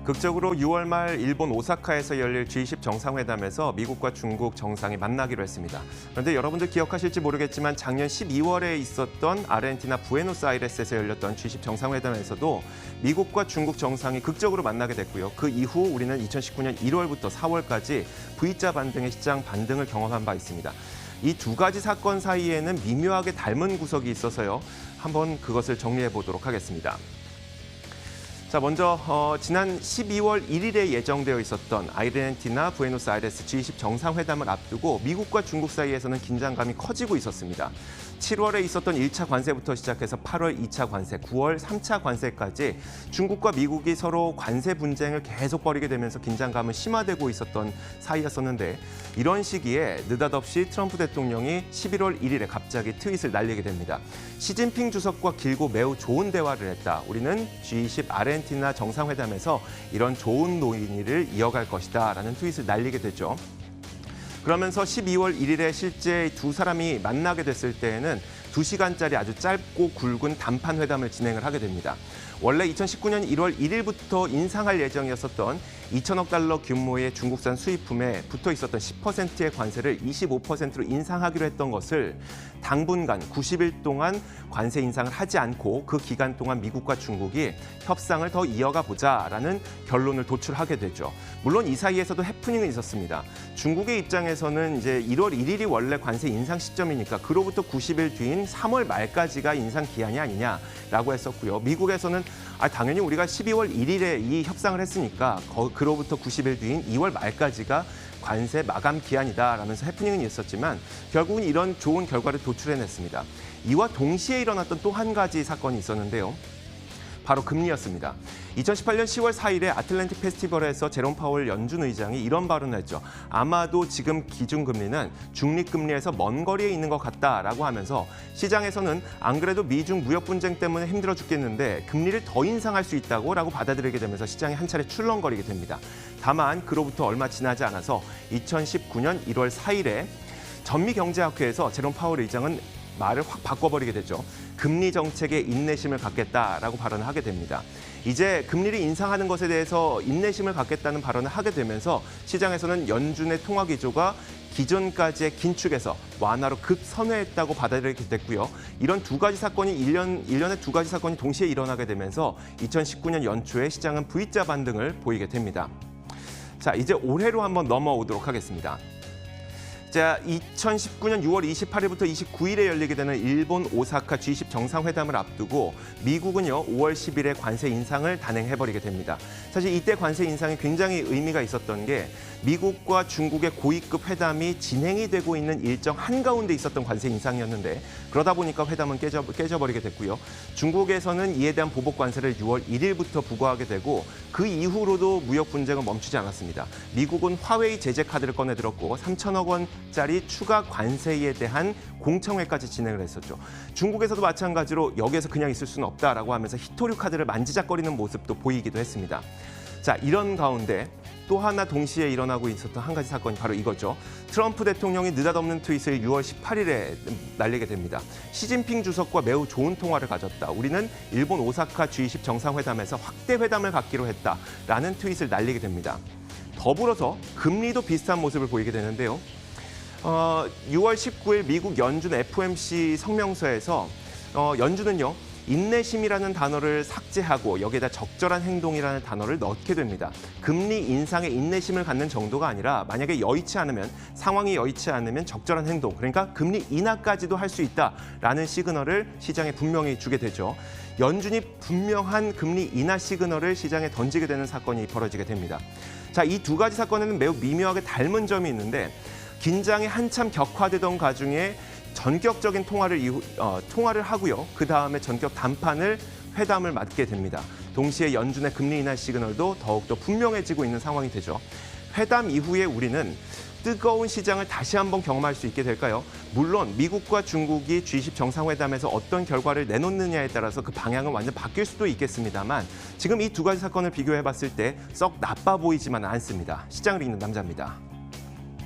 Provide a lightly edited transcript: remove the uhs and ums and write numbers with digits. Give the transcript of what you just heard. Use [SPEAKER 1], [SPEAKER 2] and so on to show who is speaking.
[SPEAKER 1] 극적으로 6월 말 일본 오사카에서 열릴 G20 정상회담에서 미국과 중국 정상이 만나기로 했습니다. 그런데 여러분들 기억하실지 모르겠지만 작년 12월에 있었던 아르헨티나 부에노스아이레스에서 열렸던 G20 정상회담에서도 미국과 중국 정상이 극적으로 만나게 됐고요. 그 이후 우리는 2019년 1월부터 4월까지 V자 반등의 시장 반등을 경험한 바 있습니다. 이 두 가지 사건 사이에는 미묘하게 닮은 구석이 있어서요. 한번 그것을 정리해 보도록 하겠습니다. 자, 먼저 지난 12월 1일에 예정되어 있었던 아르헨티나 부에노스아이레스 G20 정상회담을 앞두고 미국과 중국 사이에서는 긴장감이 커지고 있었습니다. 7월에 있었던 1차 관세부터 시작해서 8월 2차 관세, 9월 3차 관세까지 중국과 미국이 서로 관세 분쟁을 계속 벌이게 되면서 긴장감은 심화되고 있었던 사이였었는데 이런 시기에 느닷없이 트럼프 대통령이 11월 1일에 갑자기 트윗을 날리게 됩니다. 시진핑 주석과 길고 매우 좋은 대화를 했다. 우리는 G20 아르헨티나 정상회담에서 이런 좋은 논의를 이어갈 것이다. 라는 트윗을 날리게 되죠. 그러면서 12월 1일에 실제 두 사람이 만나게 됐을 때에는 2시간짜리 아주 짧고 굵은 단판 회담을 진행을 하게 됩니다. 원래 2019년 1월 1일부터 인상할 예정이었었던 2천억 달러 규모의 중국산 수입품에 붙어 있었던 10%의 관세를 25%로 인상하기로 했던 것을 당분간 90일 동안 관세 인상을 하지 않고 그 기간 동안 미국과 중국이 협상을 더 이어가 보자라는 결론을 도출하게 되죠. 물론 이 사이에서도 해프닝은 있었습니다. 중국의 입장에서는 이제 1월 1일이 원래 관세 인상 시점이니까 그로부터 90일 뒤인 3월 말까지가 인상 기한이 아니냐라고 했었고요. 미국에서는 당연히 우리가 12월 1일에 이 협상을 했으니까 그로부터 90일 뒤인 2월 말까지가 관세 마감 기한이다라면서 해프닝은 있었지만 결국은 이런 좋은 결과를 도출해냈습니다. 이와 동시에 일어났던 또 한 가지 사건이 있었는데요. 바로 금리였습니다. 2018년 10월 4일에 아틀랜틱 페스티벌에서 제롬 파월 연준 의장이 이런 발언을 했죠. 아마도 지금 기준금리는 중립금리에서 먼 거리에 있는 것 같다라고 하면서 시장에서는 안 그래도 미중 무역 분쟁 때문에 힘들어 죽겠는데 금리를 더 인상할 수 있다고 받아들이게 되면서 시장이 한 차례 출렁거리게 됩니다. 다만 그로부터 얼마 지나지 않아서 2019년 1월 4일에 전미경제학회에서 제롬 파월 의장은 말을 확 바꿔버리게 되죠. 금리 정책에 인내심을 갖겠다라고 발언을 하게 됩니다. 이제 금리를 인상하는 것에 대해서 인내심을 갖겠다는 발언을 하게 되면서 시장에서는 연준의 통화 기조가 기존까지의 긴축에서 완화로 급선회했다고 받아들이게 됐고요. 이런 두 가지 사건이 1년에 두 가지 사건이 동시에 일어나게 되면서 2019년 연초에 시장은 V자 반등을 보이게 됩니다. 자, 이제 올해로 한번 넘어오도록 하겠습니다. 자, 2019년 6월 28일부터 29일에 열리게 되는 일본 오사카 G20 정상회담을 앞두고 미국은요 5월 10일에 관세 인상을 단행해버리게 됩니다. 사실 이때 관세 인상이 굉장히 의미가 있었던 게 미국과 중국의 고위급 회담이 진행이 되고 있는 일정 한가운데 있었던 관세 인상이었는데 그러다 보니까 회담은 깨져버리게 됐고요. 중국에서는 이에 대한 보복 관세를 6월 1일부터 부과하게 되고 그 이후로도 무역 분쟁은 멈추지 않았습니다. 미국은 화웨이 제재 카드를 꺼내들었고 3천억 원짜리 추가 관세에 대한 공청회까지 진행을 했었죠. 중국에서도 마찬가지로 여기에서 그냥 있을 수는 없다라고 하면서 히토류 카드를 만지작거리는 모습도 보이기도 했습니다. 자, 이런 가운데 또 하나 동시에 일어나고 있었던 한 가지 사건이 바로 이거죠. 트럼프 대통령이 느닷없는 트윗을 6월 18일에 날리게 됩니다. 시진핑 주석과 매우 좋은 통화를 가졌다. 우리는 일본 오사카 G20 정상회담에서 확대 회담을 갖기로 했다라는 트윗을 날리게 됩니다. 더불어서 금리도 비슷한 모습을 보이게 되는데요. 6월 19일 미국 연준 FOMC 성명서에서 연준은요. 인내심이라는 단어를 삭제하고 여기에다 적절한 행동이라는 단어를 넣게 됩니다. 금리 인상에 인내심을 갖는 정도가 아니라 만약에 상황이 여의치 않으면 적절한 행동, 그러니까 금리 인하까지도 할 수 있다라는 시그널을 시장에 분명히 주게 되죠. 연준이 분명한 금리 인하 시그널을 시장에 던지게 되는 사건이 벌어지게 됩니다. 자, 이 두 가지 사건에는 매우 미묘하게 닮은 점이 있는데 긴장이 한참 격화되던 가중에 전격적인 통화를 하고요. 그 다음에 전격 회담을 맞게 됩니다. 동시에 연준의 금리 인하 시그널도 더욱더 분명해지고 있는 상황이 되죠. 회담 이후에 우리는 뜨거운 시장을 다시 한번 경험할 수 있게 될까요? 물론 미국과 중국이 G20 정상회담에서 어떤 결과를 내놓느냐에 따라서 그 방향은 완전 바뀔 수도 있겠습니다만 지금 이 두 가지 사건을 비교해봤을 때 썩 나빠 보이지만은 않습니다. 시장을 읽는 남자입니다.